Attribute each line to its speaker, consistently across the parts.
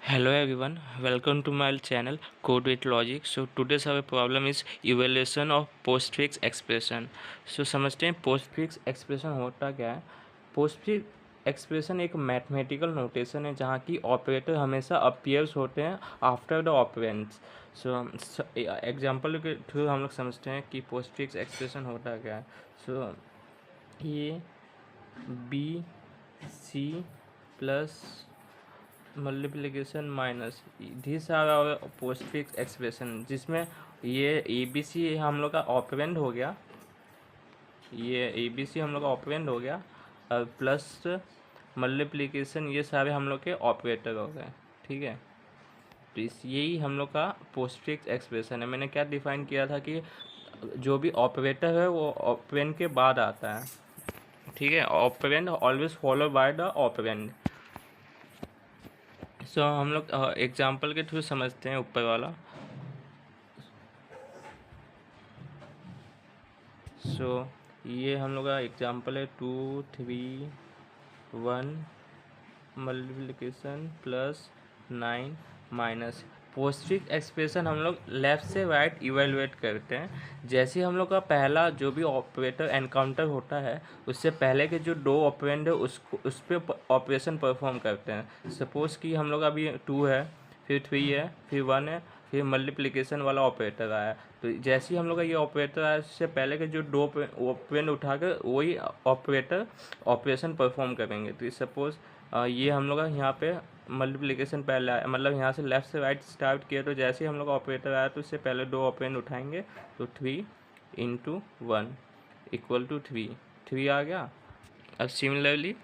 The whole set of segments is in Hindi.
Speaker 1: Hello everyone, welcome to my channel Code with Logic. So today's our problem is evaluation of postfix expression. So समझते हैं postfix expression होता क्या है. postfix expression एक मैथमेटिकल नोटेशन है जहाँ की ऑपरेटर हमेशा अपीयर्स होते हैं after the operands. So example के थ्रू हम लोग समझते हैं कि postfix expression होता क्या है. सो ये B C plus multiplication minus this are our postfix expression जिसमें ये ए बी सी हम लोग का ऑपरेंड हो गया. ये ए बी सी हम लोग का ऑपरेंड हो गया और प्लस मल्टीप्लिकेशन ये सारे हम लोग के ऑपरेटर हो गए. ठीक है, तो यही हम लोग का पोस्टफिक्स एक्सप्रेशन है. मैंने क्या डिफाइन किया था कि जो भी ऑपरेटर है वो ऑपरेंड के बाद आता है. ठीक है, operand always follow by the operand. So हम लोग एग्जाम्पल के थ्रू समझते हैं ऊपर वाला. सो ये हम लोग का एग्जाम्पल है 2 3 1 multiplication plus 9 minus. Postfix expression हम लोग लेफ़्ट से राइट इवेलुएट करते हैं. जैसे हम लोग का पहला जो भी ऑपरेटर एनकाउंटर होता है उससे पहले के जो दो ऑपरेंड है उसको उस पर ऑपरेशन परफॉर्म करते हैं. सपोज़ कि हम लोग अभी 2 है, फिर 3 है, फिर 1 है, फिर मल्टीप्लिकेशन वाला ऑपरेटर आया. तो जैसे ही हम लोग का ये ऑपरेटर आया उससे पहले के जो दो ऑपरेंड उठाकर वही ऑपरेटर ऑपरेशन परफॉर्म करेंगे. तो सपोज़ ये हम लोग का यहाँ पे मल्टीप्लिकेशन पहले आया, मतलब यहाँ से लेफ़्ट से राइट स्टार्ट किया. तो जैसे ही हम लोग का ऑपरेटर आया तो उससे पहले दो ऑपरेंड उठाएंगे. तो 3 इंटू 1 इक्वल टू 3 आ गया. अब सिमिलरली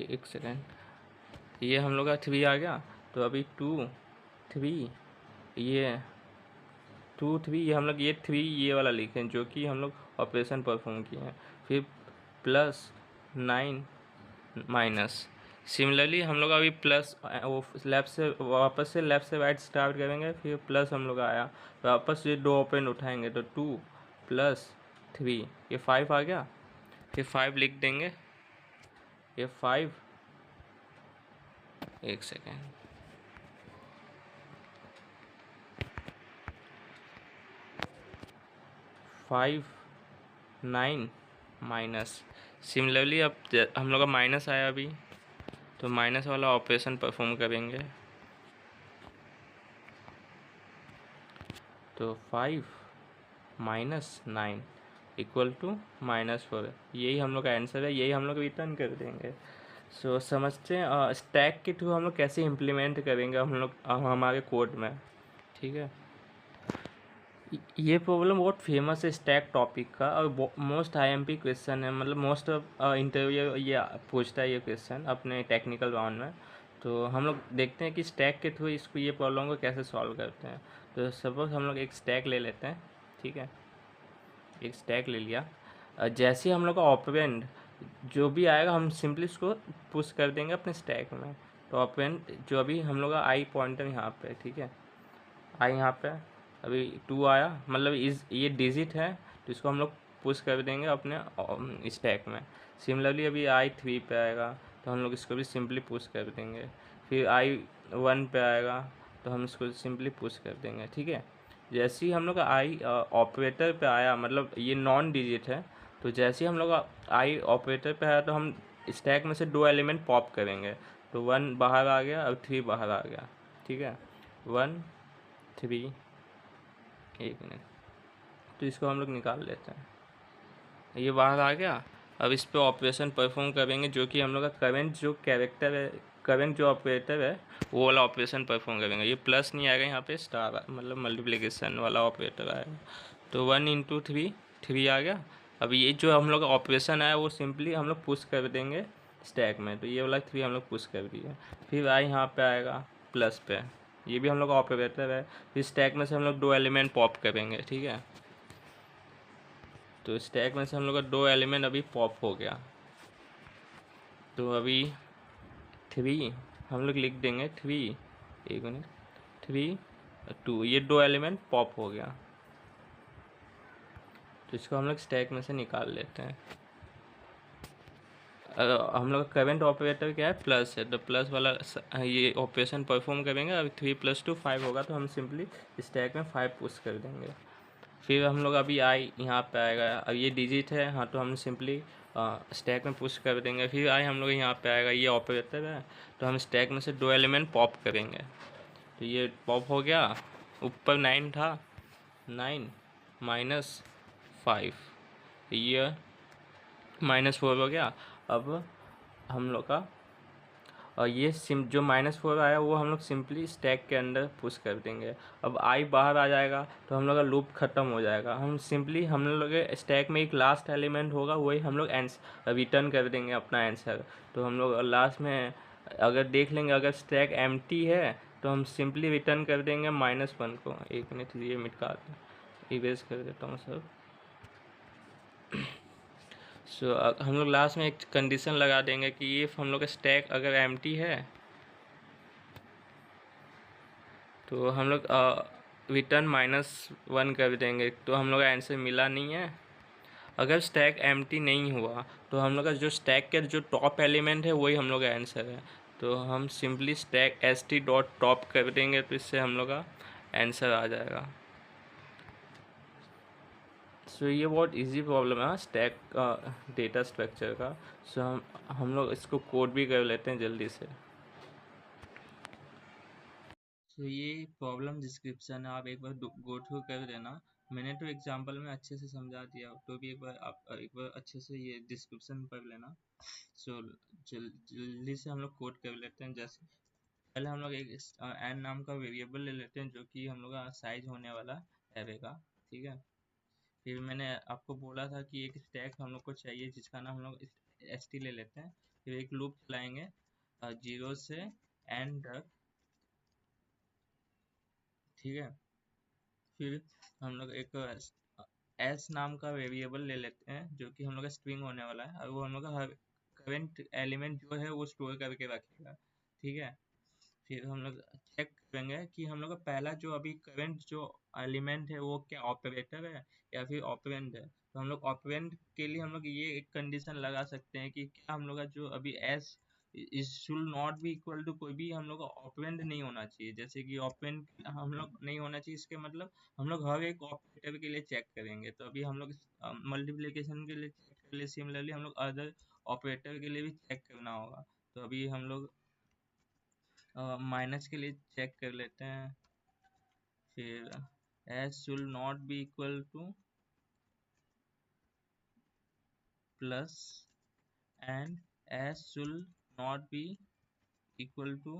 Speaker 1: एक सेकेंड, ये हम लोग का 3 आ गया. तो अभी 2 3 ये 2 3 ये हम लोग ये 3 ये वाला लिखें जो कि हम लोग ऑपरेशन परफॉर्म किए हैं. फिर प्लस 9 माइनस. सिमिलरली हम लोग अभी प्लस वो लेफ़्ट से वापस से लेफ़्ट से राइट स्टार्ट करेंगे. फिर प्लस हम लोग आया वापस ये दो ओपन उठाएंगे. तो 2 प्लस 3 ये 5 आ गया. फिर 5 लिख देंगे. ये 5 एक सेकेंड 5 9 माइनस. सिमिलरली अब हम लोग का माइनस आया अभी तो माइनस वाला ऑपरेशन परफॉर्म करेंगे. तो 5 माइनस 9 इक्वल टू -4. यही हम लोग का आंसर है, यही हम लोग रिटर्न कर देंगे. सो समझते हैं स्टैक के थ्रू हम लोग कैसे इम्प्लीमेंट करेंगे हम लोग हमारे कोड में. ठीक है, ये प्रॉब्लम बहुत फेमस है स्टैक टॉपिक का और मोस्ट आईएमपी क्वेश्चन है. मतलब मोस्ट इंटरव्यू ये पूछता है ये क्वेश्चन अपने टेक्निकल राउंड में. तो हम लोग देखते हैं कि स्टैक के थ्रू इसको ये प्रॉब्लम को कैसे सॉल्व करते हैं. तो सपोज हम लोग एक स्टैक ले लेते हैं. ठीक है, एक स्टैक ले लिया. जैसे ही हम लोग का ऑपरेंड जो भी आएगा हम सिंपली उसको पुश कर देंगे अपने स्टैक में. तो ऑपरेंड जो अभी हम लोग का आई पॉइंटर यहाँ पे. ठीक है, आई यहाँ पे अभी 2 आया, मतलब इस ये डिजिट है तो इसको हम लोग पुश कर देंगे अपने स्टैक में. सिमिलरली अभी आई 3 पे आएगा तो हम लोग इसको भी सिंपली पुश कर देंगे. फिर आई 1 पे आएगा तो हम इसको सिंपली पुश कर देंगे. ठीक है, जैसे ही हम लोग का आई ऑपरेटर पे आया, मतलब ये नॉन डिजिट है. तो जैसे ही हम लोग का आई ऑपरेटर पे आया तो हम स्टैक में से दो एलिमेंट पॉप करेंगे. तो 1 बाहर आ गया और 3 बाहर आ गया. ठीक है, 1 3 एक मिनट. तो इसको हम लोग निकाल लेते हैं. ये बाहर आ गया. अब इस पे ऑपरेशन परफॉर्म करेंगे जो कि हम लोग का करंट जो कैरेक्टर है, करंट जो ऑपरेटर है वो वाला ऑपरेशन परफॉर्म करेंगे. ये प्लस नहीं आएगा यहाँ पे, स्टार मतलब मल्टीप्लिकेशन वाला ऑपरेटर आएगा. तो 1 इंटू 3 आ गया. अब ये जो हम लोग का ऑपरेशन आया वो सिंपली हम लोग पुश कर देंगे स्टैक में. तो ये वाला 3 हम लोग पुश कर दिए. फिर आई यहाँ पे आएगा प्लस पे, ये भी हम लोग का ऑपरेटर है. फिर स्टैक में से हम लोग दो एलिमेंट पॉप करेंगे. ठीक है, तो स्टैक में से हम लोग का दो एलिमेंट अभी पॉप हो गया. तो अभी 3 हम लोग लिख देंगे. 3 एक मिनट 3 2 ये दो एलिमेंट पॉप हो गया. तो इसको हम लोग स्टैक में से निकाल लेते हैं. हम लोग का करंट ऑपरेटर क्या है, प्लस है, तो प्लस वाला ये ऑपरेशन परफॉर्म करेंगे। अब 3 + 2 5 होगा, तो हम सिंपली स्टैक में 5 पुश कर देंगे। फिर हम लोग अभी आई यहाँ पे आएगा, अब ये डिजिट है, हाँ, तो हम सिंपली स्टैक में पुश कर देंगे। फिर आई हम लोग यहाँ पे आएगा, ये ऑपरेटर है, तो हम स्टैक में से 2 एलिमेंट पॉप करेंगे। तो ये पॉप हो गया, ऊपर 9 था, 9 -5, ये -4 हो गया। अब हम लोग का और ये सिम जो -4 आया वो हम लोग सिंपली स्टैक के अंदर पुश कर देंगे। अब आई बाहर आ जाएगा, तो हम लोग का लूप ख़त्म हो जाएगा। हम सिंपली हम लोग के स्टैक में एक लास्ट एलिमेंट होगा, वही हम लोग रिटर्न कर देंगे अपना आंसर। तो हम लोग लास्ट में अगर देख लेंगे, अगर स्टैक एम्प्टी है तो हम सिंपली रिटर्न कर देंगे -1 को। एक मिनट, ये मिटा इरेज कर देता हूँ सब। सो हम लोग लास्ट में एक कंडीशन लगा देंगे कि ये हम लोग का स्टैक अगर एम्प्टी है तो हम लोग रिटर्न -1 कर देंगे। तो हम लोग का आंसर मिला नहीं है। अगर स्टैक एम्प्टी नहीं हुआ तो हम लोग का जो स्टैक के जो टॉप एलिमेंट है वही हम लोग का आंसर है। तो हम सिंपली स्टैक st.top कर देंगे, तो इससे हम लोग का आंसर आ जाएगा। सो ये बहुत इजी प्रॉब्लम है स्टैक डेटा स्ट्रक्चर का। सो हम लोग इसको कोड भी कर लेते हैं जल्दी से। तो ये प्रॉब्लम डिस्क्रिप्शन है, आप एक बार गो थ्रू कर देना। मैंने तो एग्जांपल में अच्छे से समझा दिया, तो भी एक बार आप एक बार अच्छे से ये डिस्क्रिप्शन पढ़ लेना। सो जल्दी से हम लोग कोड कर लेते हैं। जैसे पहले हम लोग एक एन नाम का वेरिएबल ले लेते हैं, जो कि हम लोग का साइज होने वाला एरे का, ठीक है। फिर मैंने आपको बोला था कि एक स्टैक हम लोग को चाहिए जिसका नाम हम लोग एस टी ले लेते हैं। फिर एक लूप चलाएंगे 0 से एन तक, ठीक है। फिर हम लोग एक एस नाम का वेरिएबल ले लेते हैं, जो कि हम लोग का स्ट्रिंग होने वाला है, और वो हम लोग का हर करंट एलिमेंट जो है वो स्टोर करके रखेगा, ठीक है। फिर हम लोग चेक करेंगे कि हम लोग का पहला जो अभी करंट जो एलिमेंट है वो क्या ऑपरेटर है या फिर ऑपरेंड है। तो हम लोग ऑपरेंड के लिए हम लोग ये एक कंडीशन लगा सकते हैं कि क्या हम लोग का जो अभी S is should not be equal to कोई भी हम लोग का ऑपरेंड नहीं होना चाहिए। जैसे कि ऑपरेंड हम लोग नहीं होना चाहिए, इसके मतलब हम लोग हर एक ऑपरेटर के लिए चेक करेंगे। तो अभी हम लोग मल्टीप्लिकेशन के लिए चेक कर लिए, सिमिलरली हम लोग अदर ऑपरेटर के लिए भी चेक करना होगा। तो अभी हम लोग माइनस के लिए चेक कर लेते हैं। फिर S should not be equal to plus and S should not be equal to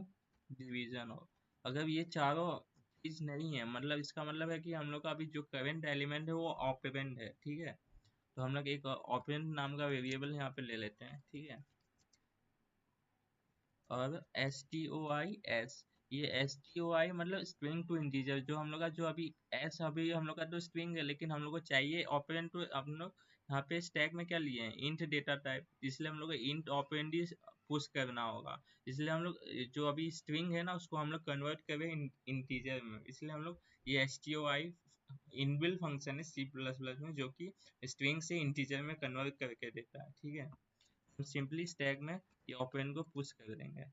Speaker 1: division of. अगर ये चारों चीज नहीं है, मतलब इसका मतलब है कि हम लोग का अभी जो करंट एलिमेंट है वो ऑपरेंड है, ठीक है। तो हम लोग एक ऑपरेंड नाम का वेरिएबल यहाँ पे ले लेते हैं, ठीक है। और STOIS, ये STOI मतलब स्ट्रिंग टू इंटीजर। जो हम लोग का जो अभी एस अभी हम लोग का तो स्ट्रिंग है, लेकिन हम लोग को चाहिए ऑपरेंड टू। हम लोग यहाँ पे स्टैक में क्या लिए हैं, इंट डेटा टाइप, इसलिए हम लोग को इंट ऑपरेंड पुश करना होगा। इसलिए हम लोग जो अभी स्ट्रिंग है ना उसको हम लोग कन्वर्ट करें इंटीजर में। इसलिए हम लोग ये STOI इनबिल्ट फंक्शन है C++ में, जो कि स्ट्रिंग से इंटीजर में कन्वर्ट करके देता है, ठीक है। हम सिंपली स्टैक में ये ऑपरेंड को पुश कर देंगे,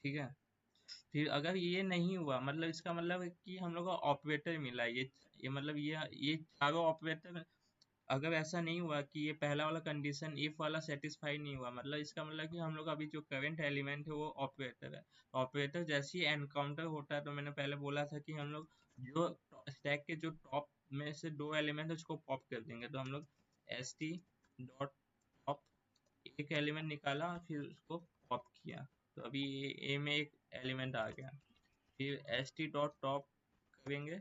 Speaker 1: ठीक है। फिर अगर ये नहीं हुआ, मतलब इसका मतलब है कि हम लोग को ऑपरेटर मिला, ये मतलब ये चारों ऑपरेटर, अगर ऐसा नहीं हुआ कि ये पहला वाला कंडीशन इफ वाला सेटिस्फाई नहीं हुआ, मतलब इसका मतलब कि हम लोग अभी जो करंट एलिमेंट है वो ऑपरेटर है। ऑपरेटर जैसे ही एनकाउंटर होता है, तो मैंने पहले बोला था कि हम लोग जो स्टैक के जो टॉप में से 2 एलिमेंट है उसको पॉप कर देंगे। तो हम लोग st.top एक एलिमेंट निकाला, फिर उसको पॉप किया। तो अभी ए में एक एलिमेंट आ गया। फिर st.top करेंगे,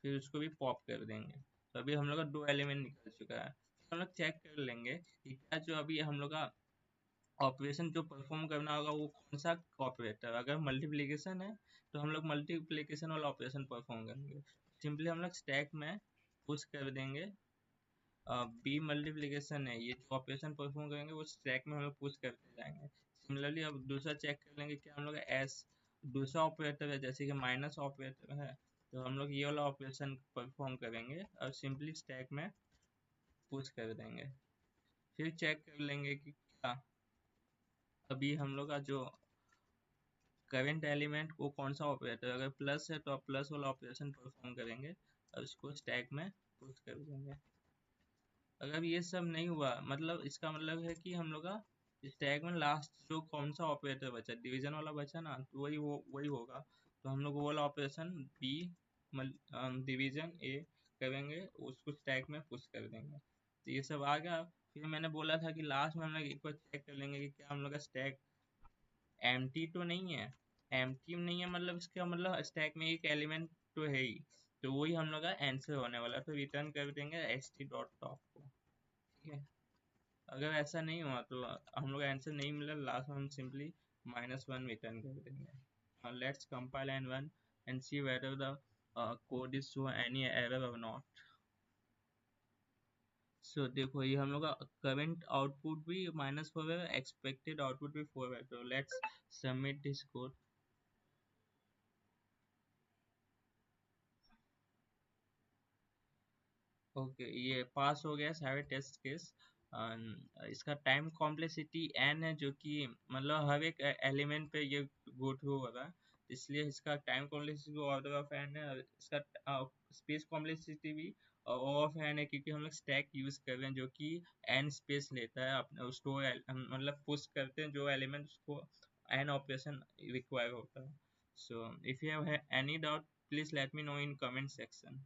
Speaker 1: फिर उसको भी पॉप कर देंगे। तो अभी हम लोग का 2 एलिमेंट निकल चुका है। हम लोग चेक कर लेंगे कि क्या जो अभी हम लोग का ऑपरेशन जो परफॉर्म करना होगा वो कौन सा ऑपरेटर। अगर मल्टीप्लिकेशन है तो हम लोग मल्टीप्लिकेशन वाला ऑपरेशन परफॉर्म करेंगे। सिंपली हम लोग स्टैक में पुश कर देंगे बी मल्टीप्लिकेशन है, ये जो ऑपरेशन परफॉर्म करेंगे वो स्टैक में हम लोग पुश करते जाएंगे। सिमिलरली अब दूसरा चेक कर लेंगे कि हम लोग एस दूसरा ऑपरेटर है, जैसे कि माइनस ऑपरेटर है, तो हम लोग ये वाला ऑपरेशन परफॉर्म करेंगे और सिंपली स्टैक में पुश कर देंगे। फिर चेक कर लेंगे कि क्या अभी हम लोग का जो करंट एलिमेंट को कौन सा ऑपरेटर, अगर प्लस है तो आप प्लस वाला ऑपरेशन परफॉर्म करेंगे और उसको स्टैक में पुश कर देंगे। अगर ये सब नहीं हुआ, मतलब इसका मतलब है कि हम लोग का स्टैक में लास्ट जो कौन सा ऑपरेटर बचा, डिवीजन वाला बचा ना, तो वही होगा। तो हम लोग वो वाला ऑपरेशन बी डिवीजन ए करेंगे, उसको स्टैक में पुश कर देंगे। तो ये सब आ गया। फिर मैंने बोला था कि लास्ट में हम लोग एक बार चेक कर लेंगे कि क्या हम लोग का स्टैक एम्प्टी तो नहीं है। एम्प्टी नहीं है मतलब इसका मतलब स्टैक में एक एलिमेंट तो है ही। तो वही हम लोग का आंसर होने वाला, तो रिटर्न कर देंगे एस टी डॉट टॉप को। ठीक है। अगर ऐसा नहीं हुआ तो हम लोग आंसर नहीं मिला, लास्ट में हम सिंपली -1 रिटर्न कर देंगे। Let's compile and run and see whether the code is show any error और नॉट। सो देखो ये हम लोग का करंट आउटपुट भी -4 है, एक्सपेक्टेड आउटपुट भी 4 है। तो let's submit this code. Okay, ये पास हो गया सारे टेस्ट केस। इसका टाइम कॉम्प्लेक्सिटी n है, जो कि मतलब हर एक एलिमेंट पे ये गो थ्रू होगा, इसलिए इसका time complexity order of n है। और इसका स्पेस कॉम्प्लेक्सिटी भी ओ ऑफ n है, क्योंकि हम लोग स्टैक यूज कर रहे हैं जो कि n स्पेस लेता है अपने स्टोर, मतलब पुश करते हैं जो एलिमेंट, उसको n ऑपरेशन रिक्वायर होता है। So if you have any doubt please let me know in comment section.